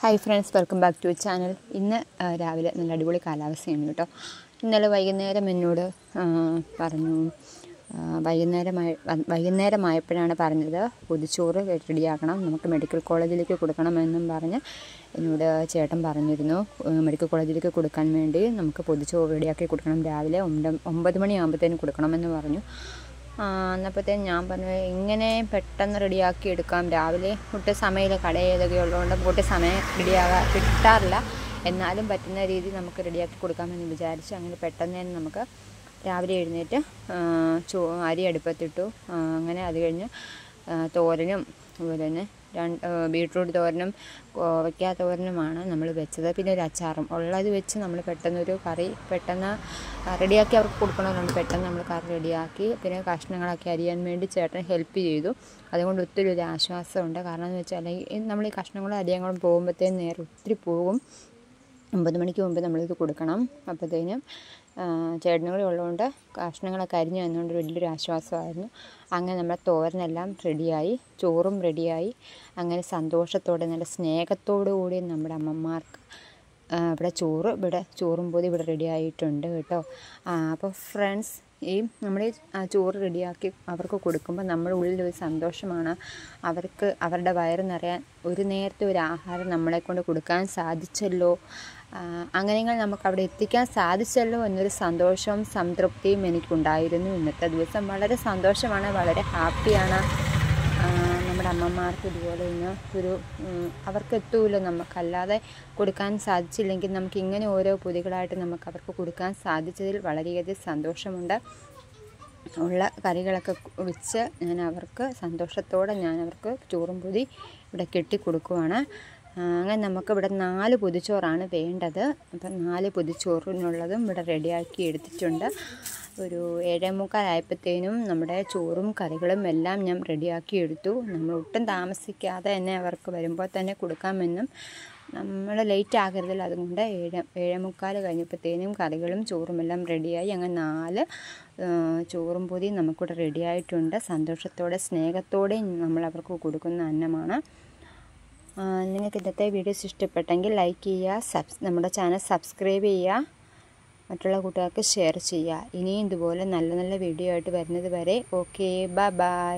Hi friends, welcome back to channel. ഇന്ന് രാവിലെ നല്ല അടിപൊളി കാലാവസ്ഥയാണ് കേട്ടോ. ഇന്നലെ വൈകുന്നേരം എന്നോട് പറഞ്ഞു, വൈകുന്നേരമായപ്പോഴാണ് പറഞ്ഞത് പൊതിച്ചോറ് റെഡിയാക്കണം, നമുക്ക് മെഡിക്കൽ കോളേജിലേക്ക് കൊടുക്കണമെന്നും പറഞ്ഞ് എന്നോട് ചേട്ടൻ പറഞ്ഞിരുന്നു. മെഡിക്കൽ കോളേജിലേക്ക് കൊടുക്കാൻ വേണ്ടി നമുക്ക് പൊതിച്ചോറ് റെഡിയാക്കി കൊടുക്കണം, രാവിലെ 9 മണിയാകുമ്പോഴത്തേനും കൊടുക്കണമെന്ന് പറഞ്ഞു. എന്നപ്പോഴത്തേനും ഞാൻ പറഞ്ഞു, ഇങ്ങനെ പെട്ടെന്ന് റെഡിയാക്കി എടുക്കാം, രാവിലെ ഒട്ടും സമയമില്ല, കട ഏതൊക്കെ ഉള്ളതുകൊണ്ട് ഒട്ടും സമയം കിട്ടാറില്ല, എന്നാലും പറ്റുന്ന രീതി നമുക്ക് റെഡിയാക്കി കൊടുക്കാമെന്ന് വിചാരിച്ചു. അങ്ങനെ പെട്ടെന്ന് തന്നെ നമുക്ക് രാവിലെ എഴുന്നേറ്റ് അരി അടുപ്പത്തിട്ടു. അങ്ങനെ അത് കഴിഞ്ഞ് തോരനും അതുപോലെ തന്നെ ബീട്രൂട്ട് തോരനും കോവയ്ക്ക തോരനുമാണ് നമ്മൾ വെച്ചത്. പിന്നെ ഒരു അച്ചാറും ഉള്ളത് വെച്ച് നമ്മൾ പെട്ടെന്നൊരു കറി പെട്ടെന്ന് റെഡിയാക്കി അവർക്ക് കൊടുക്കണമെന്നുണ്ട്. പെട്ടെന്ന് നമ്മൾ കറി റെഡിയാക്കി പിന്നെ കഷ്ണങ്ങളൊക്കെ അരിയാൻ വേണ്ടി ചേട്ടൻ ഹെൽപ്പ് ചെയ്തു. അതുകൊണ്ട് ഒത്തിരി ഒരു ആശ്വാസമുണ്ട്. കാരണം എന്ന് വെച്ചാൽ നമ്മൾ ഈ കഷ്ണങ്ങളും അരിയാങ്ങളും പോകുമ്പോഴത്തേനും നേരെ ഒത്തിരി പോകും. 9 മണിക്ക് മുമ്പ് നമ്മളിത് കൊടുക്കണം. അപ്പോഴത്തേനും ചേട്ടനും കൂടി ഉള്ളതുകൊണ്ട് കഷ്ണങ്ങളൊക്കെ അരിഞ്ഞു തന്നുകൊണ്ട് വലിയൊരു ആശ്വാസമായിരുന്നു. അങ്ങനെ നമ്മുടെ തോരനെല്ലാം റെഡിയായി, ചോറും റെഡിയായി. അങ്ങനെ സന്തോഷത്തോടെ നല്ല സ്നേഹത്തോടു കൂടി നമ്മുടെ അമ്മമാർക്ക് ഇവിടെ ചോറും പൊതി ഇവിടെ റെഡിയായിട്ടുണ്ട് കേട്ടോ. അപ്പോൾ ഫ്രണ്ട്സ്, ഈ നമ്മൾ ചോറ് റെഡിയാക്കി അവർക്ക് കൊടുക്കുമ്പോൾ നമ്മുടെ ഉള്ളിലൊരു സന്തോഷമാണ്. അവർക്ക് അവരുടെ വയറ് നിറയാൻ ഒരു നേരത്തെ ഒരു ആഹാരം നമ്മളെക്കൊണ്ട് കൊടുക്കാൻ സാധിച്ചല്ലോ, അങ്ങനെയെങ്കിൽ നമുക്കവിടെ എത്തിക്കാൻ സാധിച്ചല്ലോ എന്നൊരു സന്തോഷവും സംതൃപ്തിയും എനിക്കുണ്ടായിരുന്നു. ഇന്നത്തെ ദിവസം വളരെ സന്തോഷമാണ്, വളരെ ഹാപ്പിയാണ്. നമ്മുടെ അമ്മമാർക്ക് ഇതുപോലെ ഇന്ന് അവർക്ക് എത്തുമല്ലോ, നമുക്കല്ലാതെ കൊടുക്കാൻ സാധിച്ചില്ലെങ്കിൽ നമുക്ക് ഇങ്ങനെ ഓരോ പൊതികളായിട്ട് നമുക്ക് അവർക്ക് കൊടുക്കാൻ സാധിച്ചതിൽ വളരെയധികം സന്തോഷമുണ്ട്. ഉള്ള കറികളൊക്കെ വെച്ച് ഞാൻ അവർക്ക് സന്തോഷത്തോടെ അവർക്ക് ചോറും പൊതി ഇവിടെ കെട്ടിക്കൊടുക്കുവാണ്. അങ്ങനെ നമുക്കിവിടെ 4 പൊതിച്ചോറാണ് വേണ്ടത്. അപ്പം 4 പൊതിച്ചോറിനുള്ളതും ഇവിടെ റെഡിയാക്കി എടുത്തിട്ടുണ്ട്. ഒരു 7:45 നമ്മുടെ ചോറും കറികളും എല്ലാം ഞാൻ റെഡിയാക്കി എടുത്തു. നമ്മൾ ഒട്ടും താമസിക്കാതെ തന്നെ അവർക്ക് വരുമ്പോൾ തന്നെ കൊടുക്കാമെന്നും നമ്മൾ ലേറ്റ് ആകരുതല്ലോ, അതുകൊണ്ട് 7:45 കഴിഞ്ഞപ്പോഴത്തേനും കറികളും ചോറും എല്ലാം റെഡിയായി. അങ്ങനെ 4 ചോറും പൊതി നമുക്കിവിടെ റെഡിയായിട്ടുണ്ട്. സന്തോഷത്തോടെ സ്നേഹത്തോടെ നമ്മൾ അവർക്ക് കൊടുക്കുന്ന അന്നമാണ്. നിങ്ങൾക്ക് ഇന്നത്തെ വീഡിയോസ് ഇഷ്ടപ്പെട്ടെങ്കിൽ ലൈക്ക് ചെയ്യുക, നമ്മുടെ ചാനൽ സബ്സ്ക്രൈബ് ചെയ്യുക, മറ്റുള്ള കൂട്ടുകാർക്ക് ഷെയർ ചെയ്യുക. ഇനിയും ഇതുപോലെ നല്ല നല്ല വീഡിയോ ആയിട്ട് വരുന്നത് വരെ ഓക്കെ, ബൈ.